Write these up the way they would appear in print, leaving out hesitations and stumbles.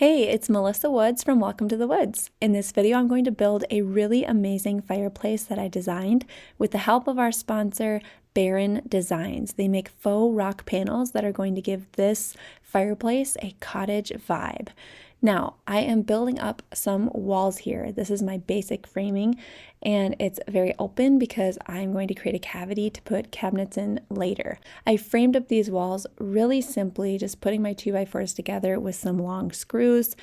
Hey, it's Melissa Woods from Welcome to the Woods. In this video, I'm going to build a really amazing fireplace that I designed with the help of our sponsor, Barron Designs. They make faux rock panels that are going to give this fireplace a cottage vibe. Now, I am building up some walls here. This is my basic framing, and it's very open because I'm going to create a cavity to put cabinets in later. I framed up these walls really simply, just putting my 2x4s together with some long screws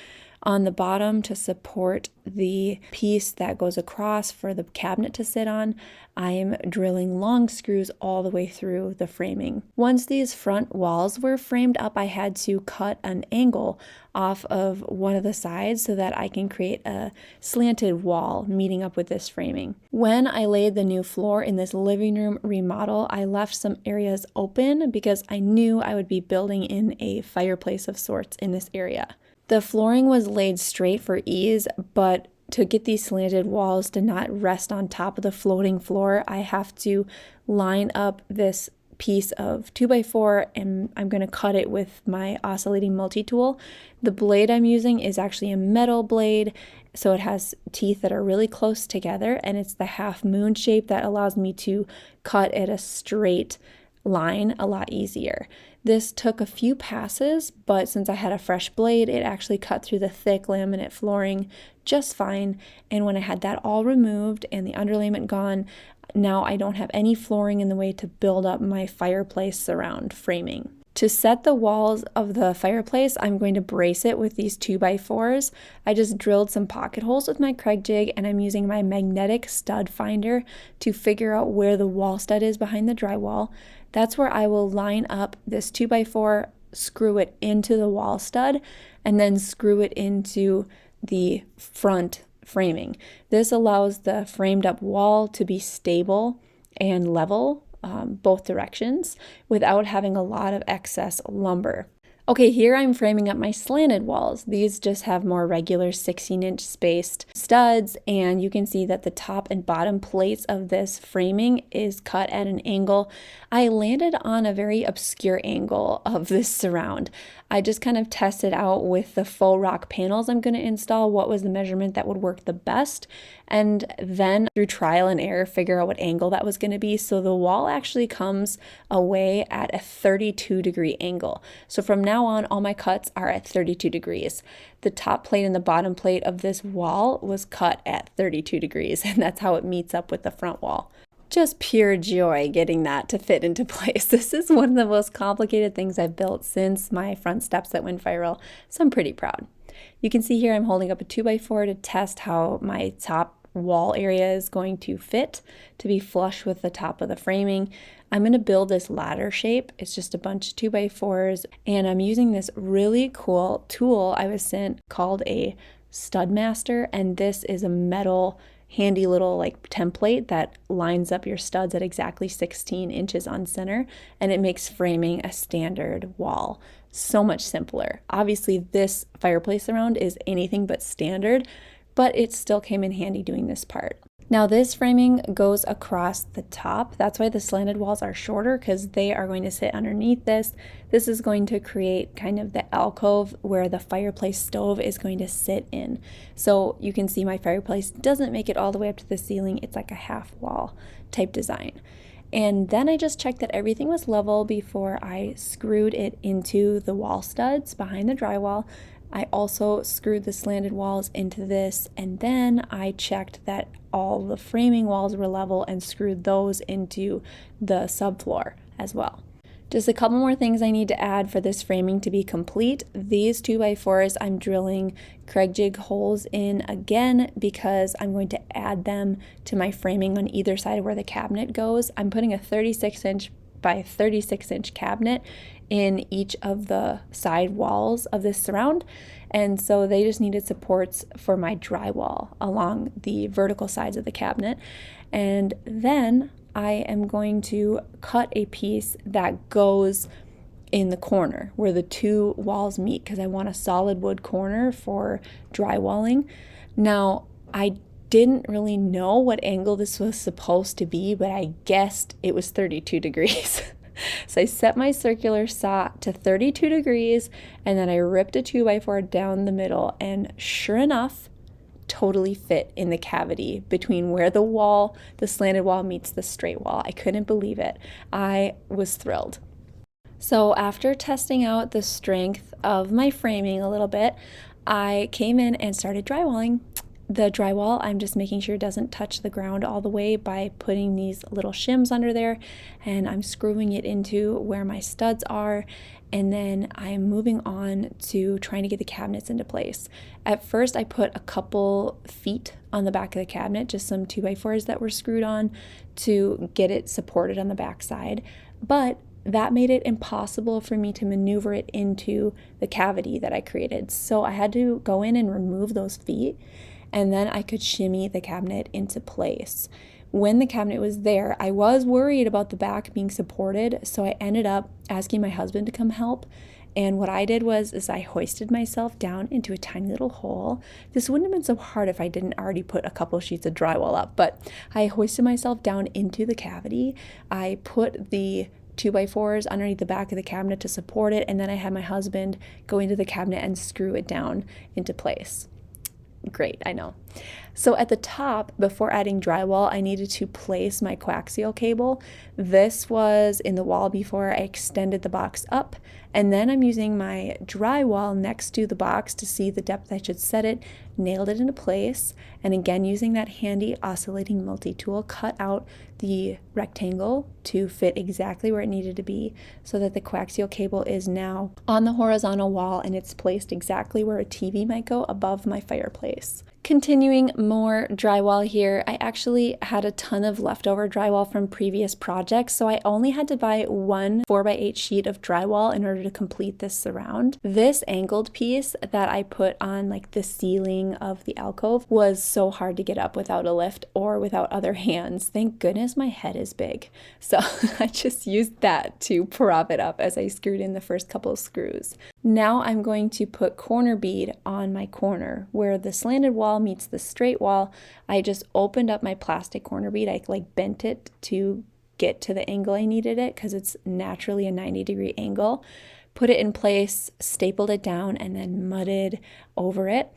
on the bottom to support the piece that goes across for the cabinet to sit on. I'm drilling long screws all the way through the framing. Once these front walls were framed up, I had to cut an angle off of one of the sides so that I can create a slanted wall meeting up with this framing. When I laid the new floor in this living room remodel, I left some areas open because I knew I would be building in a fireplace of sorts in this area. The flooring was laid straight for ease, but to get these slanted walls to not rest on top of the floating floor, I have to line up this piece of 2x4 and I'm going to cut it with my oscillating multi-tool. The blade I'm using is actually a metal blade, so it has teeth that are really close together, and it's the half moon shape that allows me to cut at a straight line a lot easier. This took a few passes, but since I had a fresh blade, it actually cut through the thick laminate flooring just fine. And when I had that all removed and the underlayment gone, now I don't have any flooring in the way to build up my fireplace surround framing. To set the walls of the fireplace, I'm going to brace it with these 2x4s. I just drilled some pocket holes with my Kreg jig, and I'm using my magnetic stud finder to figure out where the wall stud is behind the drywall. That's where I will line up this 2x4, screw it into the wall stud, and then screw it into the front framing. This allows the framed up wall to be stable and level both directions without having a lot of excess lumber. Okay, here I'm framing up my slanted walls. These just have more regular 16-inch spaced studs, and you can see that the top and bottom plates of this framing is cut at an angle. I landed on a very obscure angle of this surround. I just kind of tested out with the faux rock panels I'm going to install what was the measurement that would work the best, and then through trial and error figure out what angle that was going to be. So the wall actually comes away at a 32-degree angle. So from now on, all my cuts are at 32 degrees. The top plate and the bottom plate of this wall was cut at 32 degrees, and that's how it meets up with the front wall. Just pure joy getting that to fit into place. This is one of the most complicated things I've built since my front steps that went viral, so I'm pretty proud. You can see here I'm holding up a 2x4 to test how my top wall area is going to fit to be flush with the top of the framing. I'm going to build this ladder shape. It's just a bunch of 2x4s, and I'm using this really cool tool I was sent called a stud master, and this is a metal handy little like template that lines up your studs at exactly 16 inches on center, and it makes framing a standard wall so much simpler. Obviously this fireplace surround is anything but standard, but it still came in handy doing this part. Now this framing goes across the top. That's why the slanted walls are shorter, because they are going to sit underneath this. This is going to create kind of the alcove where the fireplace stove is going to sit in. So you can see my fireplace doesn't make it all the way up to the ceiling. It's like a half wall type design. And then I just checked that everything was level before I screwed it into the wall studs behind the drywall. I also screwed the slanted walls into this, and then I checked that all the framing walls were level and screwed those into the subfloor as well. Just a couple more things I need to add for this framing to be complete. These 2x4s I'm drilling Kreg jig holes in again because I'm going to add them to my framing on either side where the cabinet goes. I'm putting a 36-inch by 36-inch cabinet in each of the side walls of this surround, and so they just needed supports for my drywall along the vertical sides of the cabinet. And then I am going to cut a piece that goes in the corner where the two walls meet, because I want a solid wood corner for drywalling. Now I didn't really know what angle this was supposed to be, but I guessed it was 32 degrees. So I set my circular saw to 32 degrees and then I ripped a 2x4 down the middle, and sure enough, totally fit in the cavity between where the slanted wall meets the straight wall. I couldn't believe it. I was thrilled. So after testing out the strength of my framing a little bit, I came in and started drywalling. The drywall, I'm just making sure it doesn't touch the ground all the way by putting these little shims under there, and I'm screwing it into where my studs are, and then I'm moving on to trying to get the cabinets into place. At first, I put a couple feet on the back of the cabinet, just some 2x4s that were screwed on to get it supported on the back side, but that made it impossible for me to maneuver it into the cavity that I created. So I had to go in and remove those feet, and then I could shimmy the cabinet into place. When the cabinet was there, I was worried about the back being supported, so I ended up asking my husband to come help. And what I did was I hoisted myself down into a tiny little hole. This wouldn't have been so hard if I didn't already put a couple sheets of drywall up, but I hoisted myself down into the cavity. I put the 2x4s underneath the back of the cabinet to support it, and then I had my husband go into the cabinet and screw it down into place. Great, I know. So at the top, before adding drywall, I needed to place my coaxial cable. This was in the wall before I extended the box up, and then I'm using my drywall next to the box to see the depth I should set it, nailed it into place, and again using that handy oscillating multi-tool, cut out the rectangle to fit exactly where it needed to be so that the coaxial cable is now on the horizontal wall and it's placed exactly where a TV might go above my fireplace. Continuing more drywall here, I actually had a ton of leftover drywall from previous projects, so I only had to buy one 4x8 sheet of drywall in order to complete this surround. This angled piece that I put on like the ceiling of the alcove was so hard to get up without a lift or without other hands. Thank goodness my head is big. So I just used that to prop it up as I screwed in the first couple of screws. Now I'm going to put corner bead on my corner where the slanted wall meets the straight wall. I just opened up my plastic corner bead. I like bent it to get to the angle I needed it because it's naturally a 90-degree angle. Put it in place, stapled it down, and then mudded over it.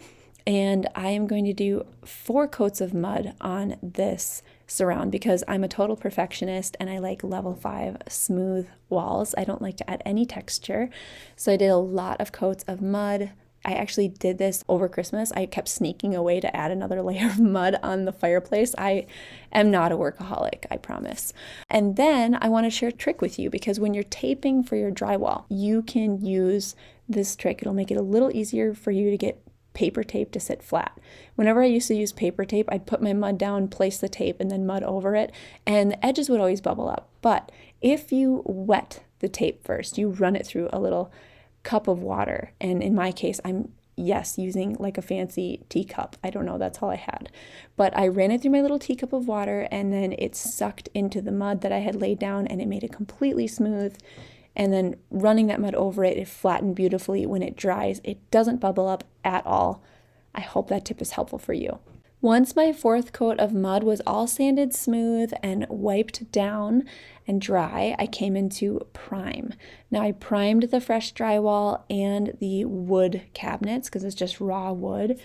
And I am going to do 4 coats of mud on this surround because I'm a total perfectionist and I like level 5 smooth walls. I don't like to add any texture. So I did a lot of coats of mud. I actually did this over Christmas. I kept sneaking away to add another layer of mud on the fireplace. I am not a workaholic, I promise. And then I want to share a trick with you because when you're taping for your drywall, you can use this trick. It'll make it a little easier for you to get paper tape to sit flat. Whenever I used to use paper tape, I'd put my mud down, place the tape, and then mud over it, and the edges would always bubble up. But if you wet the tape first, you run it through a little cup of water, and in my case, I'm using like a fancy teacup. I don't know, that's all I had. But I ran it through my little teacup of water, and then it sucked into the mud that I had laid down, and it made it completely smooth. And then running that mud over it, it flattened beautifully. When it dries, it doesn't bubble up at all. I hope that tip is helpful for you. Once my 4th coat of mud was all sanded smooth and wiped down and dry, I came into prime. Now I primed the fresh drywall and the wood cabinets because it's just raw wood.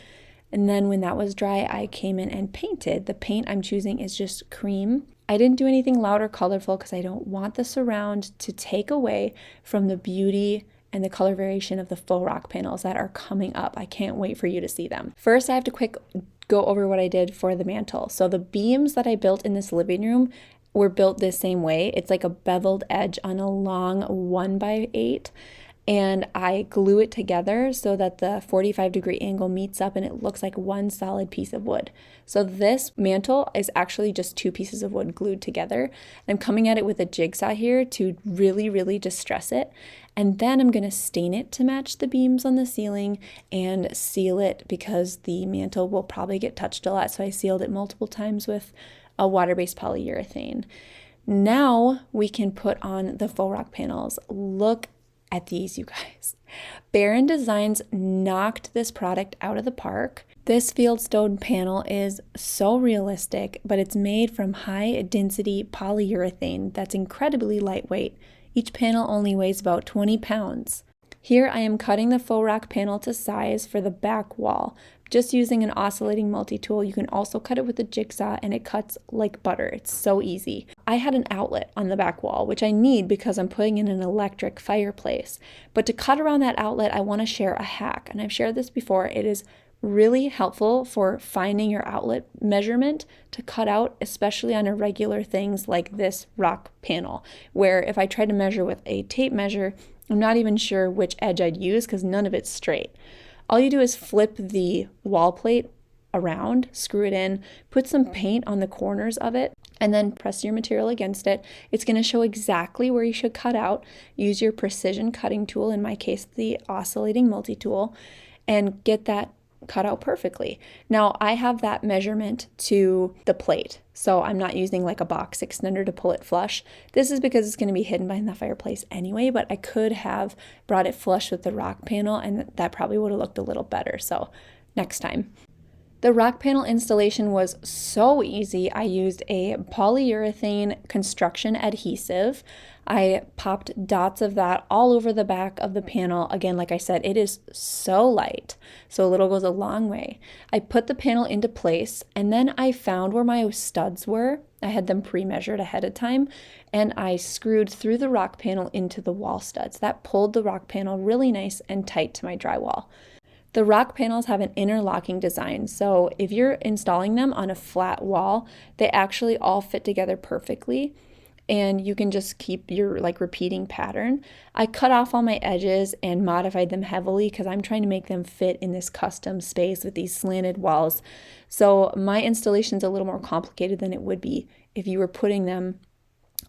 And then when that was dry, I came in and painted. The paint I'm choosing is just cream. I didn't do anything loud or colorful because I don't want the surround to take away from the beauty and the color variation of the faux rock panels that are coming up. I can't wait for you to see them. First, I have to quick go over what I did for the mantle. So the beams that I built in this living room were built the same way. It's like a beveled edge on a long 1x8. And I glue it together so that the 45-degree angle meets up and it looks like one solid piece of wood. So this mantle is actually just 2 pieces of wood glued together. I'm coming at it with a jigsaw here to really, really distress it. And then I'm going to stain it to match the beams on the ceiling and seal it because the mantle will probably get touched a lot. So I sealed it multiple times with a water-based polyurethane. Now we can put on the faux rock panels. Look at these, you guys. Baron Designs knocked this product out of the park. This fieldstone panel is so realistic, but it's made from high density polyurethane that's incredibly lightweight, Each panel only weighs about 20 pounds. Here I am cutting the faux rock panel to size for the back wall. Just using an oscillating multi-tool. You can also cut it with a jigsaw and it cuts like butter. It's so easy. I had an outlet on the back wall, which I need because I'm putting in an electric fireplace. But to cut around that outlet, I want to share a hack. And I've shared this before. It is really helpful for finding your outlet measurement to cut out, especially on irregular things like this rock panel, where if I try to measure with a tape measure, I'm not even sure which edge I'd use because none of it's straight. All you do is flip the wall plate around, screw it in, put some paint on the corners of it, and then press your material against it. It's going to show exactly where you should cut out. Use your precision cutting tool, in my case, the oscillating multi-tool, and get that cut out perfectly. Now I have that measurement to the plate, so I'm not using like a box extender to pull it flush. This is because it's going to be hidden behind the fireplace anyway, but I could have brought it flush with the rock panel and that probably would have looked a little better, so next time. The rock panel installation was so easy. I used a polyurethane construction adhesive. I popped dots of that all over the back of the panel. Again, like I said, it is so light, so a little goes a long way. I put the panel into place, and then I found where my studs were. I had them pre-measured ahead of time, and I screwed through the rock panel into the wall studs. That pulled the rock panel really nice and tight to my drywall. The rock panels have an interlocking design, so if you're installing them on a flat wall, they actually all fit together perfectly, and you can just keep your repeating pattern. I cut off all my edges and modified them heavily because I'm trying to make them fit in this custom space with these slanted walls. So my installation's a little more complicated than it would be if you were putting them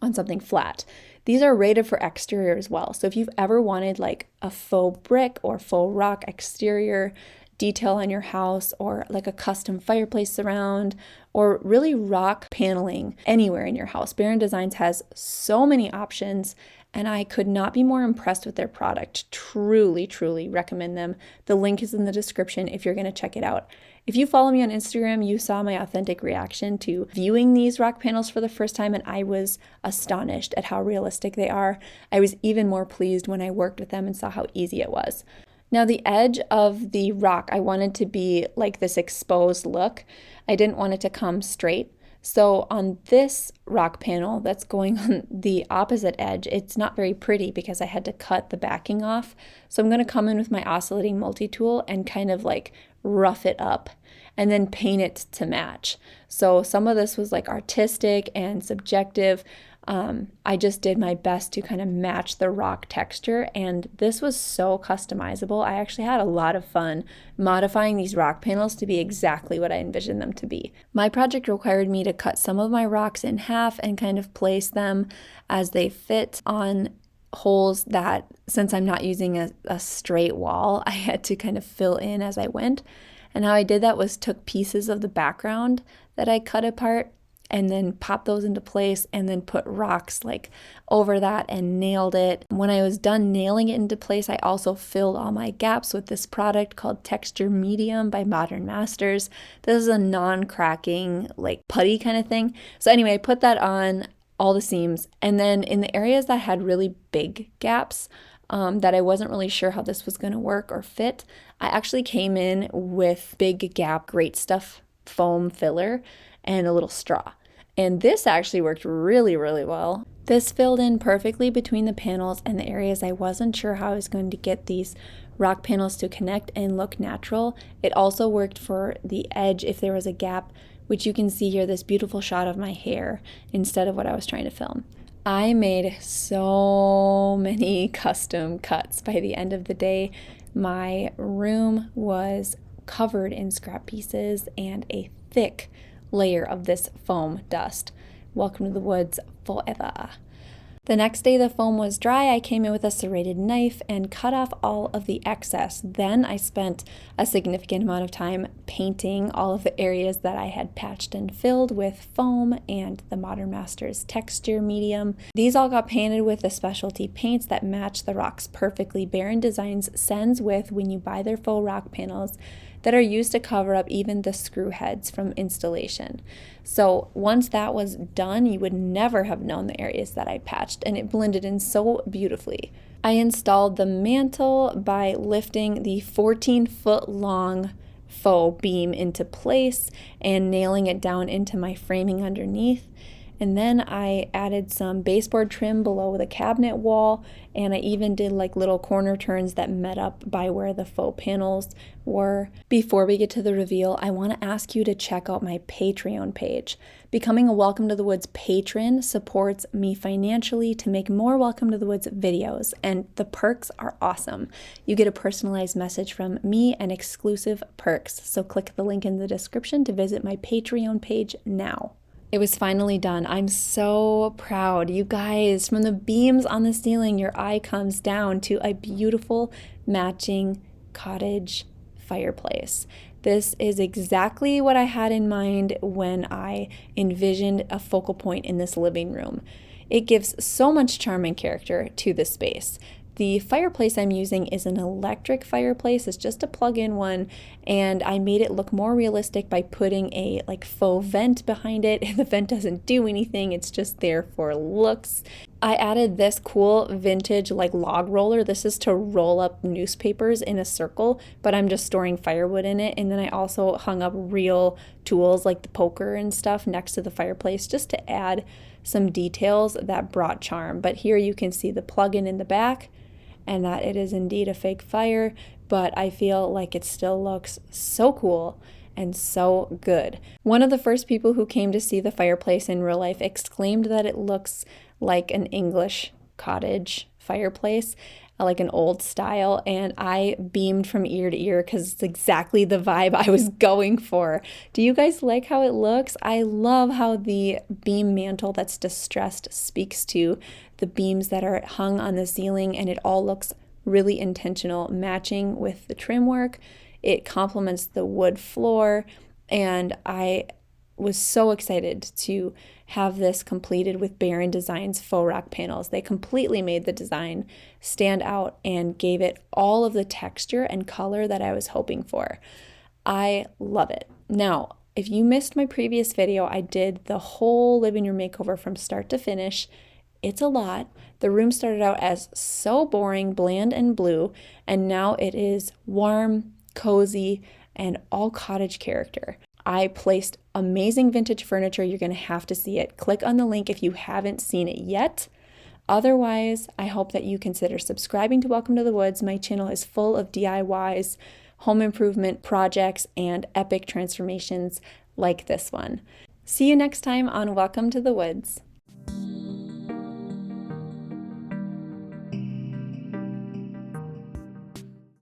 on something flat. These are rated for exterior as well. So if you've ever wanted like a faux brick or faux rock exterior detail on your house, or like a custom fireplace surround, or really rock paneling anywhere in your house, Barron Designs has so many options, and I could not be more impressed with their product. Truly, truly recommend them. The link is in the description if you're going to check it out. If you follow me on Instagram, you saw my authentic reaction to viewing these rock panels for the first time, and I was astonished at how realistic they are. I was even more pleased when I worked with them and saw how easy it was. Now the edge of the rock, I wanted to be like this exposed look. I didn't want it to come straight. So on this rock panel that's going on the opposite edge, it's not very pretty because I had to cut the backing off. So I'm going to come in with my oscillating multi-tool and kind of like rough it up and then paint it to match. So some of this was like artistic and subjective. I just did my best to kind of match the rock texture, and this was so customizable. I actually had a lot of fun modifying these rock panels to be exactly what I envisioned them to be. My project required me to cut some of my rocks in half and kind of place them as they fit on holes that, since I'm not using a straight wall, I had to kind of fill in as I went. And how I did that was took pieces of the background that I cut apart and then pop those into place and then put rocks like over that and nailed it. When I was done nailing it into place, I also filled all my gaps with this product called Texture Medium by Modern Masters. This is a non-cracking like putty kind of thing. So anyway, I put that on all the seams, and then in the areas that had really big gaps, that I wasn't really sure how this was going to work or fit, I actually came in with Big Gap Great Stuff foam filler and a little straw. And this actually worked really, really well. This filled in perfectly between the panels and the areas I wasn't sure how I was going to get these rock panels to connect and look natural. It also worked for the edge if there was a gap, which you can see here, this beautiful shot of my hair instead of what I was trying to film. I made so many custom cuts by the end of the day. My room was covered in scrap pieces and a thick layer of this foam dust. Welcome to the woods forever. The next day the foam was dry, I came in with a serrated knife and cut off all of the excess. Then I spent a significant amount of time painting all of the areas that I had patched and filled with foam and the Modern Masters Texture Medium. These all got painted with the specialty paints that match the rocks perfectly. Barron Designs sends with, when you buy their faux rock panels, that are used to cover up even the screw heads from installation. So once that was done, you would never have known the areas that I patched, and it blended in so beautifully. I installed the mantle by lifting the 14-foot long faux beam into place and nailing it down into my framing underneath. And then I added some baseboard trim below the cabinet wall, and I even did like little corner turns that met up by where the faux panels were. Before we get to the reveal, I want to ask you to check out my Patreon page. Becoming a Welcome to the Woods patron supports me financially to make more Welcome to the Woods videos, and the perks are awesome. You get a personalized message from me and exclusive perks, so click the link in the description to visit my Patreon page now. It was finally done. I'm so proud. You guys, from the beams on the ceiling, your eye comes down to a beautiful matching cottage fireplace. This is exactly what I had in mind when I envisioned a focal point in this living room. It gives so much charm and character to the space. The fireplace I'm using is an electric fireplace. It's just a plug-in one, and I made it look more realistic by putting a faux vent behind it. The vent doesn't do anything, it's just there for looks. I added this cool vintage log roller. This is to roll up newspapers in a circle, but I'm just storing firewood in it. And then I also hung up real tools like the poker and stuff next to the fireplace just to add some details that brought charm. But here you can see the plug-in in the back, and that it is indeed a fake fire, but I feel like it still looks so cool and so good. One of the first people who came to see the fireplace in real life exclaimed that it looks like an English cottage fireplace, like an old style, and I beamed from ear to ear because it's exactly the vibe I was going for. Do you guys like how it looks? I love how the beam mantle that's distressed speaks to the beams that are hung on the ceiling, and it all looks really intentional, matching with the trim work. It complements the wood floor, and I was so excited to have this completed with Baron Designs faux rock panels. They completely made the design stand out and gave it all of the texture and color that I was hoping for. I love it. Now, if you missed my previous video, I did the whole living room makeover from start to finish. It's a lot. The room started out as so boring, bland, and blue, and now it is warm, cozy, and all cottage character. I placed amazing vintage furniture. You're going to have to see it. Click on the link if you haven't seen it yet. Otherwise, I hope that you consider subscribing to Welcome to the Woods. My channel is full of DIYs, home improvement projects, and epic transformations like this one. See you next time on Welcome to the Woods.